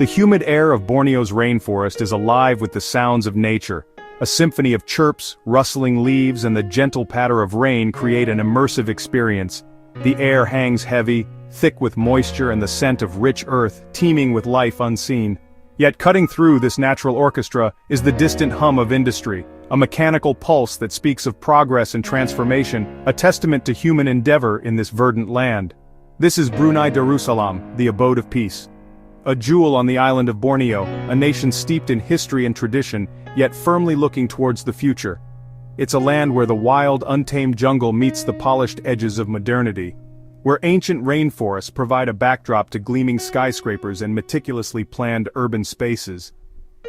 The humid air of Borneo's rainforest is alive with the sounds of nature. A symphony of chirps, rustling leaves, and the gentle patter of rain create an immersive experience. The air hangs heavy, thick with moisture and the scent of rich earth, teeming with life unseen. Yet cutting through this natural orchestra is the distant hum of industry, a mechanical pulse that speaks of progress and transformation, a testament to human endeavor in this verdant land. This is Brunei Darussalam, the abode of peace. A jewel on the island of Borneo, a nation steeped in history and tradition, yet firmly looking towards the future. It's a land where the wild, untamed jungle meets the polished edges of modernity, where ancient rainforests provide a backdrop to gleaming skyscrapers and meticulously planned urban spaces.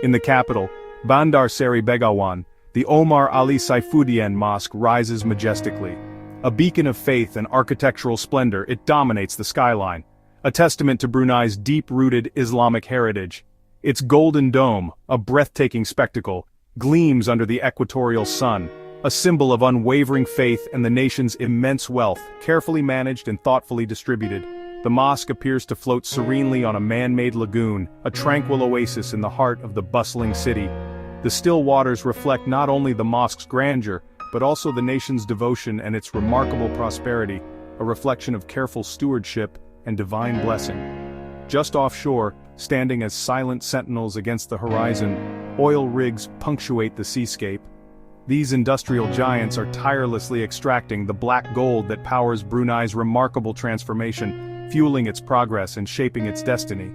In the capital, Bandar Seri Begawan, the Omar Ali Saifuddin Mosque rises majestically. A beacon of faith and architectural splendor, it dominates the skyline, a testament to Brunei's deep-rooted Islamic heritage. Its golden dome, a breathtaking spectacle, gleams under the equatorial sun, a symbol of unwavering faith and the nation's immense wealth, carefully managed and thoughtfully distributed. The mosque appears to float serenely on a man-made lagoon, a tranquil oasis in the heart of the bustling city. The still waters reflect not only the mosque's grandeur, but also the nation's devotion and its remarkable prosperity, a reflection of careful stewardship and divine blessing. Just offshore, standing as silent sentinels against the horizon, oil rigs punctuate the seascape. These industrial giants are tirelessly extracting the black gold that powers Brunei's remarkable transformation, fueling its progress and shaping its destiny.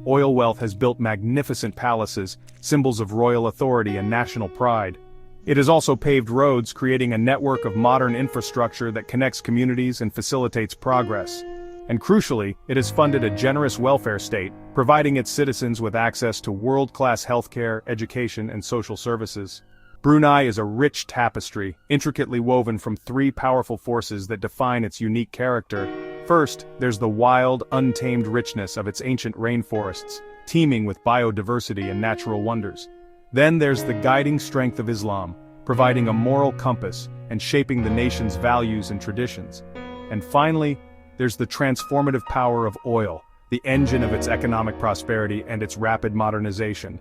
Oil wealth has built magnificent palaces, symbols of royal authority and national pride. It has also paved roads, creating a network of modern infrastructure that connects communities and facilitates progress. And crucially, it has funded a generous welfare state, providing its citizens with access to world-class healthcare, education, and social services. Brunei is a rich tapestry, intricately woven from three powerful forces that define its unique character. First, there's the wild, untamed richness of its ancient rainforests, teeming with biodiversity and natural wonders. Then there's the guiding strength of Islam, providing a moral compass and shaping the nation's values and traditions. And finally, there's the transformative power of oil, the engine of its economic prosperity and its rapid modernization.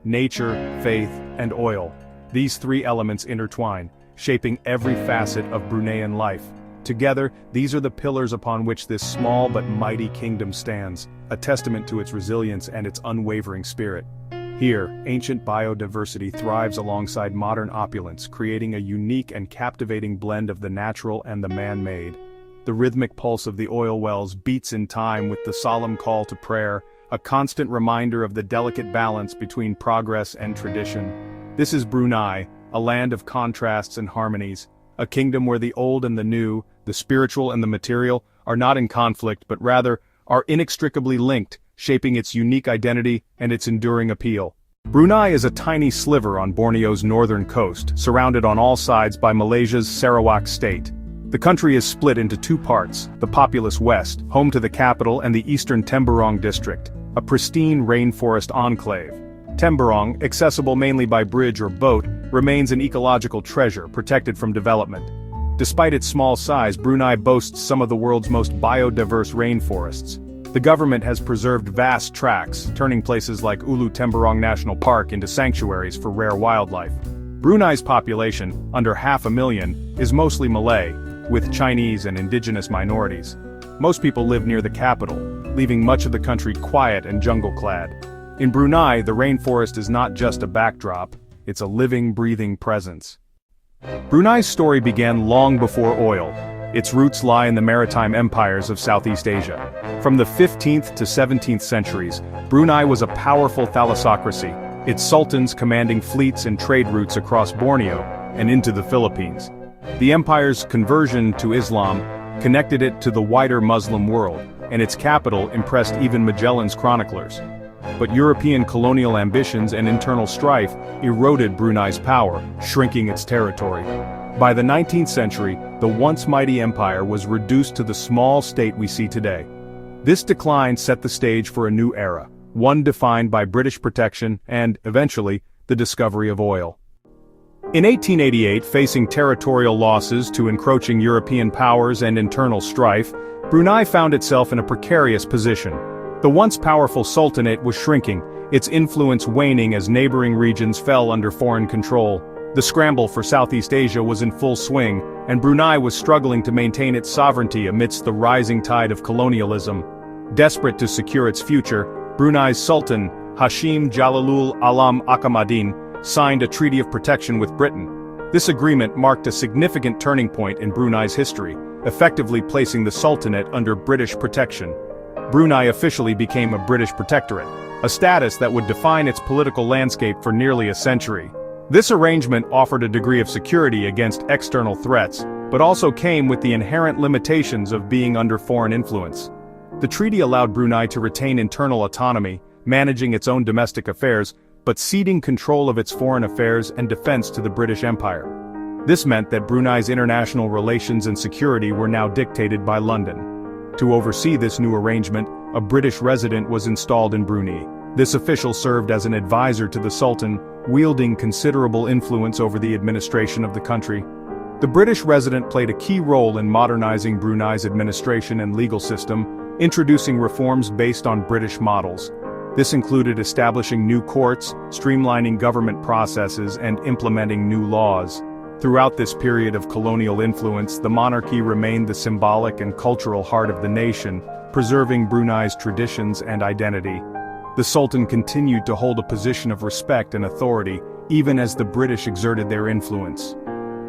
Nature, faith, and oil. These three elements intertwine, shaping every facet of Bruneian life. Together, these are the pillars upon which this small but mighty kingdom stands, a testament to its resilience and its unwavering spirit. Here, ancient biodiversity thrives alongside modern opulence, creating a unique and captivating blend of the natural and the man-made. The rhythmic pulse of the oil wells beats in time with the solemn call to prayer, a constant reminder of the delicate balance between progress and tradition. This is Brunei, a land of contrasts and harmonies, a kingdom where the old and the new, the spiritual and the material, are not in conflict but rather are inextricably linked, shaping its unique identity and its enduring appeal. Brunei is a tiny sliver on Borneo's northern coast, surrounded on all sides by Malaysia's Sarawak state. The country is split into two parts, the populous west, home to the capital, and the eastern Temburong district, a pristine rainforest enclave. Temburong, accessible mainly by bridge or boat, remains an ecological treasure protected from development. Despite its small size, Brunei boasts some of the world's most biodiverse rainforests. The government has preserved vast tracts, turning places like Ulu Temburong National Park into sanctuaries for rare wildlife. Brunei's population, under 500,000, is mostly Malay, with Chinese and indigenous minorities. Most people live near the capital, leaving much of the country quiet and jungle-clad. In Brunei, the rainforest is not just a backdrop, it's a living, breathing presence. Brunei's story began long before oil. Its roots lie in the maritime empires of Southeast Asia. From the 15th to 17th centuries, Brunei was a powerful thalassocracy, its sultans commanding fleets and trade routes across Borneo and into the Philippines. The empire's conversion to Islam connected it to the wider Muslim world, and its capital impressed even Magellan's chroniclers. But European colonial ambitions and internal strife eroded Brunei's power, shrinking its territory. By the 19th century, the once mighty empire was reduced to the small state we see today. This decline set the stage for a new era, one defined by British protection and, eventually, the discovery of oil. In 1888, facing territorial losses to encroaching European powers and internal strife, Brunei found itself in a precarious position. The once powerful sultanate was shrinking, its influence waning as neighboring regions fell under foreign control. The scramble for Southeast Asia was in full swing, and Brunei was struggling to maintain its sovereignty amidst the rising tide of colonialism. Desperate to secure its future, Brunei's Sultan, Hashim Jalalul Alam Akamaddin, signed a treaty of protection with Britain. This agreement marked a significant turning point in Brunei's history, effectively placing the Sultanate under British protection. Brunei officially became a British protectorate, a status that would define its political landscape for nearly a century. This arrangement offered a degree of security against external threats, but also came with the inherent limitations of being under foreign influence. The treaty allowed Brunei to retain internal autonomy, managing its own domestic affairs, but ceding control of its foreign affairs and defense to the British Empire. This meant that Brunei's international relations and security were now dictated by London. To oversee this new arrangement, a British resident was installed in Brunei. This official served as an advisor to the Sultan, wielding considerable influence over the administration of the country. The British resident played a key role in modernizing Brunei's administration and legal system, introducing reforms based on British models. This included establishing new courts, streamlining government processes, and implementing new laws. Throughout this period of colonial influence, the monarchy remained the symbolic and cultural heart of the nation, preserving Brunei's traditions and identity. The Sultan continued to hold a position of respect and authority, even as the British exerted their influence.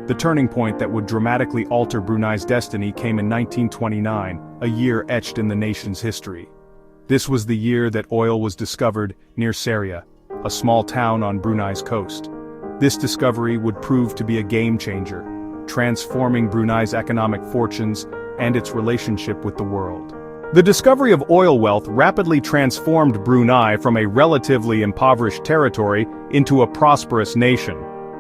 The turning point that would dramatically alter Brunei's destiny came in 1929, a year etched in the nation's history. This was the year that oil was discovered near Seria, a small town on Brunei's coast. This discovery would prove to be a game-changer, transforming Brunei's economic fortunes and its relationship with the world. The discovery of oil wealth rapidly transformed Brunei from a relatively impoverished territory into a prosperous nation.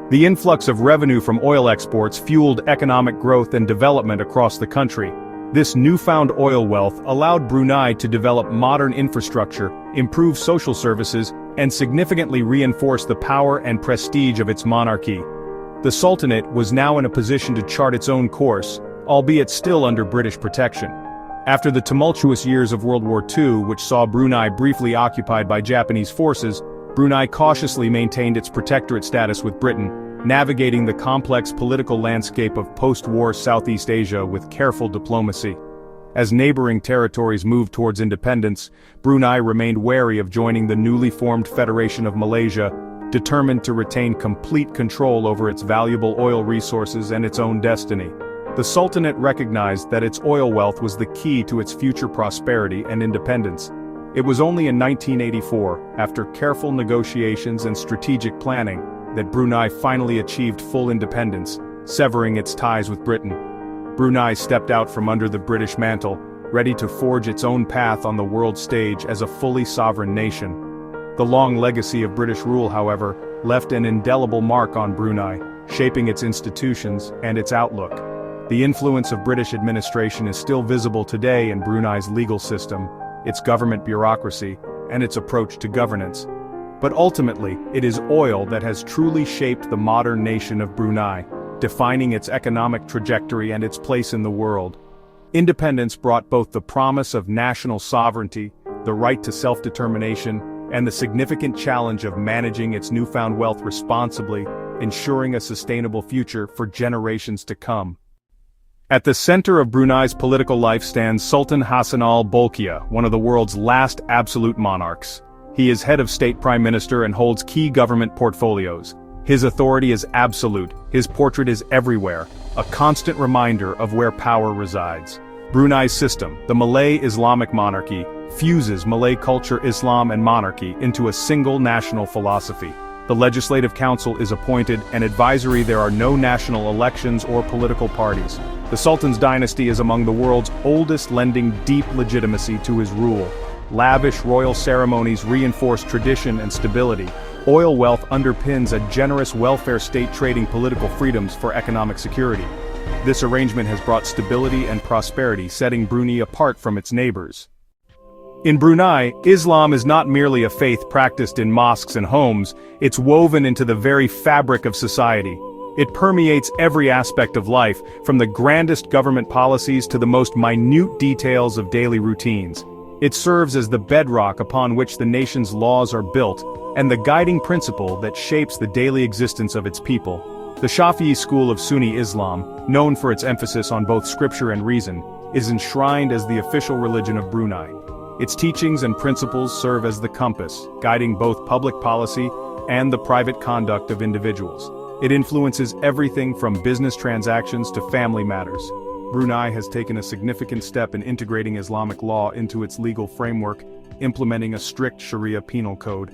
The influx of revenue from oil exports fueled economic growth and development across the country. This newfound oil wealth allowed Brunei to develop modern infrastructure, improve social services, and significantly reinforce the power and prestige of its monarchy. The Sultanate was now in a position to chart its own course, albeit still under British protection. After the tumultuous years of World War II, which saw Brunei briefly occupied by Japanese forces, Brunei cautiously maintained its protectorate status with Britain, navigating the complex political landscape of post-war Southeast Asia with careful diplomacy. As neighboring territories moved towards independence, Brunei remained wary of joining the newly formed Federation of Malaysia, determined to retain complete control over its valuable oil resources and its own destiny. The Sultanate recognized that its oil wealth was the key to its future prosperity and independence. It was only in 1984, after careful negotiations and strategic planning, that Brunei finally achieved full independence, severing its ties with Britain. Brunei stepped out from under the British mantle, ready to forge its own path on the world stage as a fully sovereign nation. The long legacy of British rule, however, left an indelible mark on Brunei, shaping its institutions and its outlook. The influence of British administration is still visible today in Brunei's legal system, its government bureaucracy, and its approach to governance. But ultimately, it is oil that has truly shaped the modern nation of Brunei, defining its economic trajectory and its place in the world. Independence brought both the promise of national sovereignty, the right to self-determination, and the significant challenge of managing its newfound wealth responsibly, ensuring a sustainable future for generations to come. At the center of Brunei's political life stands Sultan Hassan al-Bolkiah, one of the world's last absolute monarchs. He is head of state prime minister and holds key government portfolios. His authority is absolute, his portrait is everywhere, a constant reminder of where power resides. Brunei's system, the Malay Islamic monarchy, fuses Malay culture, Islam and monarchy into a single national philosophy. The Legislative Council is appointed, and advisory. There are no national elections or political parties. The Sultan's dynasty is among the world's oldest, lending deep legitimacy to his rule. Lavish royal ceremonies reinforce tradition and stability. Oil wealth underpins a generous welfare state trading political freedoms for economic security. This arrangement has brought stability and prosperity, setting Brunei apart from its neighbors. In Brunei, Islam is not merely a faith practiced in mosques and homes, it's woven into the very fabric of society. It permeates every aspect of life, from the grandest government policies to the most minute details of daily routines. It serves as the bedrock upon which the nation's laws are built, and the guiding principle that shapes the daily existence of its people. The Shafi'i school of Sunni Islam, known for its emphasis on both scripture and reason, is enshrined as the official religion of Brunei. Its teachings and principles serve as the compass, guiding both public policy and the private conduct of individuals. It influences everything from business transactions to family matters. Brunei has taken a significant step in integrating Islamic law into its legal framework, implementing a strict Sharia penal code.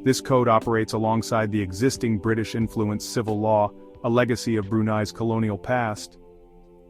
This code operates alongside the existing British-influenced civil law, a legacy of Brunei's colonial past.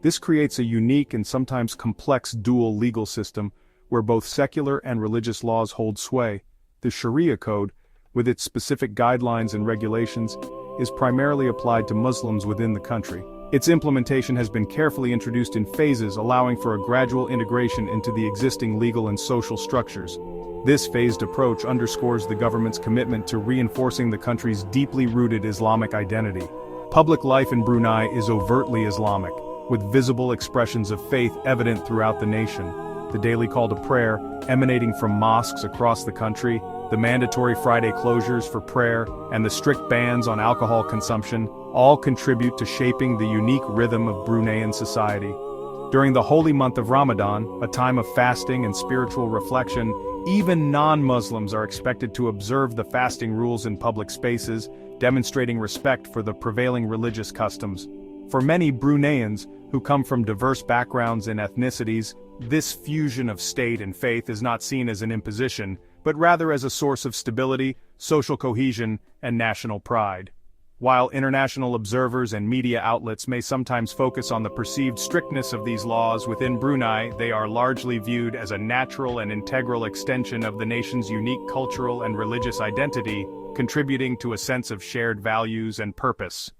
This creates a unique and sometimes complex dual legal system, where both secular and religious laws hold sway. The Sharia code, with its specific guidelines and regulations, is primarily applied to Muslims within the country. Its implementation has been carefully introduced in phases, allowing for a gradual integration into the existing legal and social structures. This phased approach underscores the government's commitment to reinforcing the country's deeply rooted Islamic identity. Public life in Brunei is overtly Islamic, with visible expressions of faith evident throughout the nation. The daily call to prayer, emanating from mosques across the country, the mandatory Friday closures for prayer, and the strict bans on alcohol consumption, all contribute to shaping the unique rhythm of Bruneian society. During the holy month of Ramadan, a time of fasting and spiritual reflection, even non-Muslims are expected to observe the fasting rules in public spaces, demonstrating respect for the prevailing religious customs. For many Bruneians, who come from diverse backgrounds and ethnicities, this fusion of state and faith is not seen as an imposition, but rather as a source of stability, social cohesion, and national pride. While international observers and media outlets may sometimes focus on the perceived strictness of these laws within Brunei, they are largely viewed as a natural and integral extension of the nation's unique cultural and religious identity, contributing to a sense of shared values and purpose.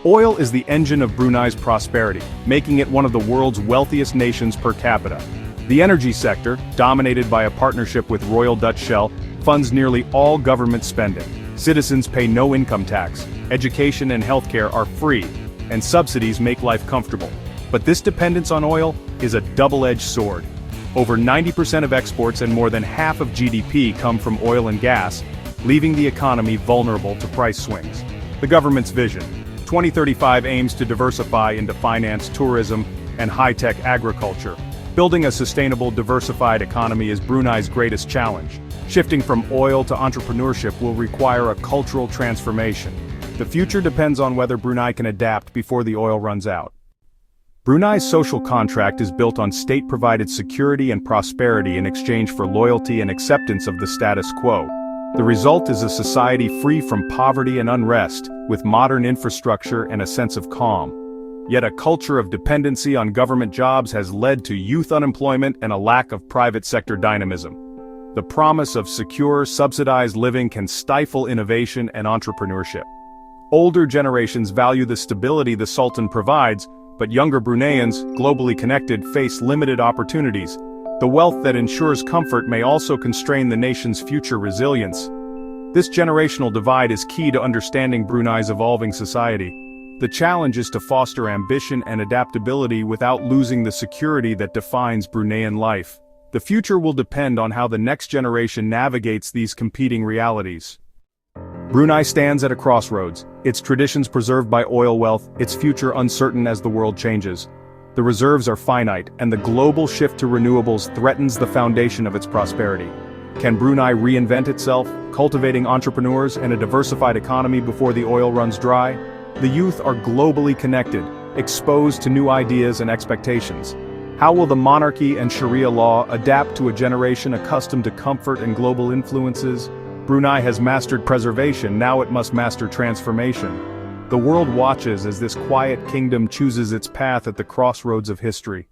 Oil is the engine of Brunei's prosperity, making it one of the world's wealthiest nations per capita. The energy sector, dominated by a partnership with Royal Dutch Shell, funds nearly all government spending. Citizens pay no income tax, education and healthcare are free, and subsidies make life comfortable. But this dependence on oil is a double-edged sword. Over 90% of exports and more than half of GDP come from oil and gas, leaving the economy vulnerable to price swings. The government's vision, 2035, aims to diversify into finance, tourism, and high-tech agriculture. Building a sustainable, diversified economy is Brunei's greatest challenge. Shifting from oil to entrepreneurship will require a cultural transformation. The future depends on whether Brunei can adapt before the oil runs out. Brunei's social contract is built on state-provided security and prosperity in exchange for loyalty and acceptance of the status quo. The result is a society free from poverty and unrest, with modern infrastructure and a sense of calm. Yet a culture of dependency on government jobs has led to youth unemployment and a lack of private sector dynamism. The promise of secure, subsidized living can stifle innovation and entrepreneurship. Older generations value the stability the Sultan provides, but younger Bruneians, globally connected, face limited opportunities. The wealth that ensures comfort may also constrain the nation's future resilience. This generational divide is key to understanding Brunei's evolving society. The challenge is to foster ambition and adaptability without losing the security that defines Bruneian life. The future will depend on how the next generation navigates these competing realities. Brunei stands at a crossroads, its traditions preserved by oil wealth, its future uncertain as the world changes. The reserves are finite, and the global shift to renewables threatens the foundation of its prosperity. Can Brunei reinvent itself, cultivating entrepreneurs and a diversified economy before the oil runs dry? The youth are globally connected, exposed to new ideas and expectations. How will the monarchy and Sharia law adapt to a generation accustomed to comfort and global influences? Brunei has mastered preservation, now it must master transformation. The world watches as this quiet kingdom chooses its path at the crossroads of history.